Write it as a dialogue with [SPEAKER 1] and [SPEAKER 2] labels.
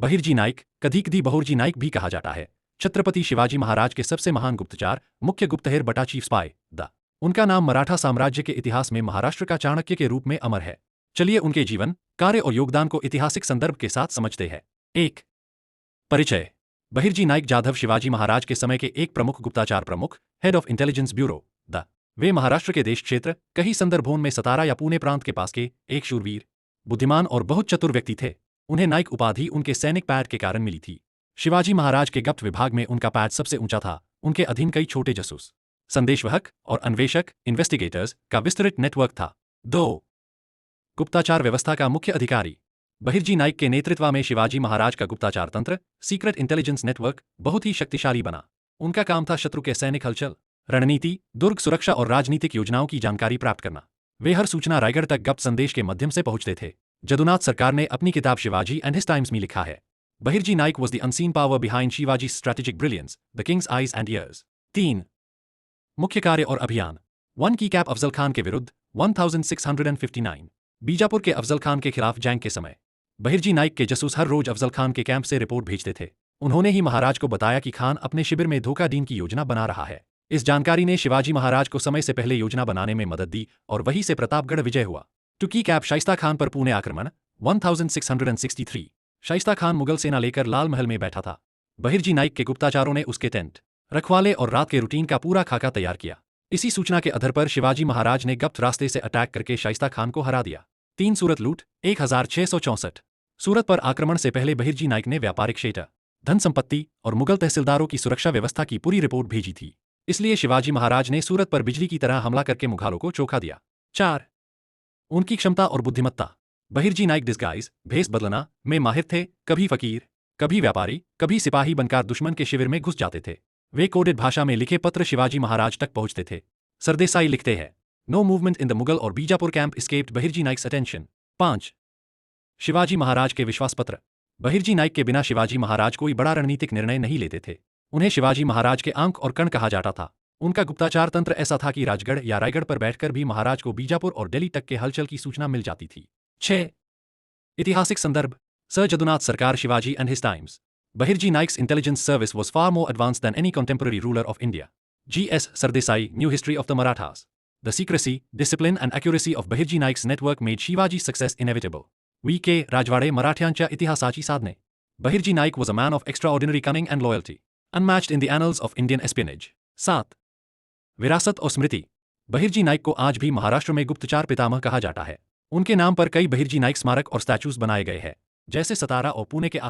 [SPEAKER 1] बहिर्जी नाइक, कधी-कधी बहुर्जी नाइक भी कहा जाता है, छत्रपति शिवाजी महाराज के सबसे महान गुप्तचर, मुख्य गुप्तहेर बटा चीफ स्पाई द। उनका नाम मराठा साम्राज्य के इतिहास में महाराष्ट्र का चाणक्य के रूप में अमर है। चलिए उनके जीवन, कार्य और योगदान को ऐतिहासिक संदर्भ के साथ समझते हैं। 1. परिचय। बहिर्जी नाइक जाधव शिवाजी महाराज के समय के एक प्रमुख गुप्तचर प्रमुख, हेड ऑफ इंटेलिजेंस ब्यूरो द। वे महाराष्ट्र के देश क्षेत्र, कई संदर्भों में सतारा या पुणे प्रांत के पास के एक शूरवीर, बुद्धिमान और बहुत चतुर व्यक्ति थे। उन्हें नाइक उपाधि उनके सैनिक पैड के कारण मिली थी। शिवाजी महाराज के गुप्त विभाग में उनका पैड सबसे ऊंचा था। उनके अधीन कई छोटे जासूस, संदेशवाहक और अन्वेषक इन्वेस्टिगेटर्स का विस्तृत नेटवर्क था। 2. गुप्तचर व्यवस्था का मुख्य अधिकारी। बहिर्जी नाइक के नेतृत्व में शिवाजी महाराज का गुप्तचर तंत्र, सीक्रेट इंटेलिजेंस नेटवर्क, बहुत ही शक्तिशाली बना। उनका काम था शत्रु के सैनिक हलचल, रणनीति, दुर्ग सुरक्षा और राजनीतिक योजनाओं की जानकारी प्राप्त करना। वे हर सूचना रायगढ़ तक गुप्त संदेश के माध्यम से पहुंचते थे। जदुनाथ सरकार ने अपनी किताब शिवाजी एंड हिज टाइम्स में लिखा है, Bahirji Naik was the unseen power behind Shivaji strategic brilliance, the Kings eyes and years. 3. मुख्य कार्य और अभियान। 1 की कैप अफजल खान के विरुद्ध 1659। बीजापुर के अफजल खान के खिलाफ जंग के समय बहिर्जी नाइक के जासूस हर रोज अफजल खान के कैंप से रिपोर्ट भेजते थे। उन्होंने ही महाराज को बताया कि खान अपने शिविर में धोखा देने की योजना बना रहा है। इस जानकारी ने शिवाजी महाराज को समय से पहले योजना बनाने में मदद दी और वहीं से प्रतापगढ़ विजय हुआ। 2 की कैप शाइस्ता खान पर पुणे आक्रमण 1663। शाइस्ता खान मुगल सेना लेकर लाल महल में बैठा था। बहिर्जी नाइक के गुप्तचरों ने उसके टेंट, रखवाले और रात के रूटीन का पूरा खाका तैयार किया। इसी सूचना के आधार पर शिवाजी महाराज ने गुप्त रास्ते से अटैक करके शाइस्ता खान को हरा दिया। 3. सूरत लूट 1664। सूरत पर आक्रमण से पहले बहिर्जी नाइक ने व्यापारिक क्षेत्र, धन संपत्ति और मुगल तहसीलदारों की सुरक्षा व्यवस्था की पूरी रिपोर्ट भेजी थी। इसलिए शिवाजी महाराज ने सूरत पर बिजली की तरह हमला करके मुघलों को चौंका दिया। 4. उनकी क्षमता और बुद्धिमत्ता। बहिर्जी नाइक डिस्गाइज, भेष बदलना में माहिर थे। कभी फकीर, कभी व्यापारी, कभी सिपाही बनकर दुश्मन के शिविर में घुस जाते थे। वे कोडेड भाषा में लिखे पत्र शिवाजी महाराज तक पहुंचते थे। सरदेसाई लिखते हैं, no movement in the Mughal और Bijapur camp escaped Bahirji Naik's attention. 5. Shivaji Maharaj के विश्वास पत्र। बहिर्जी नाइक के बिना शिवाजी महाराज कोई बड़ा रणनीतिक निर्णय नहीं लेते थे। उन्हें शिवाजी महाराज के आंख और कण कहा जाता था। उनका गुप्तचर तंत्र ऐसा था कि राजगढ़ या रायगढ़ पर बैठकर भी महाराज को बीजापुर और दिल्ली तक के हलचल की सूचना मिल जाती थी। 6. ऐतिहासिक संदर्भ। Sir Jadunath Sarkar Shivaji and his times. Bahirji Naik's intelligence service was far more advanced than any contemporary ruler of India. G.S. Sardesai, New History of the Marathas. The secrecy, discipline and accuracy of Bahirji Naik's network made Shivaji's success inevitable. V.K. राजवाडे मराठ्यांच्या इतिहासाची साधने. Bahirji Naik was a man of extraordinary cunning and loyalty, unmatched in the annals of Indian espionage. 7. विरासत और स्मृति। बहिर्जी नाइक को आज भी महाराष्ट्र में गुप्तचर पितामह कहा जाता है। उनके नाम पर कई बहिर्जी नाइक स्मारक और स्टैचूज बनाए गए हैं, जैसे सतारा और पुणे के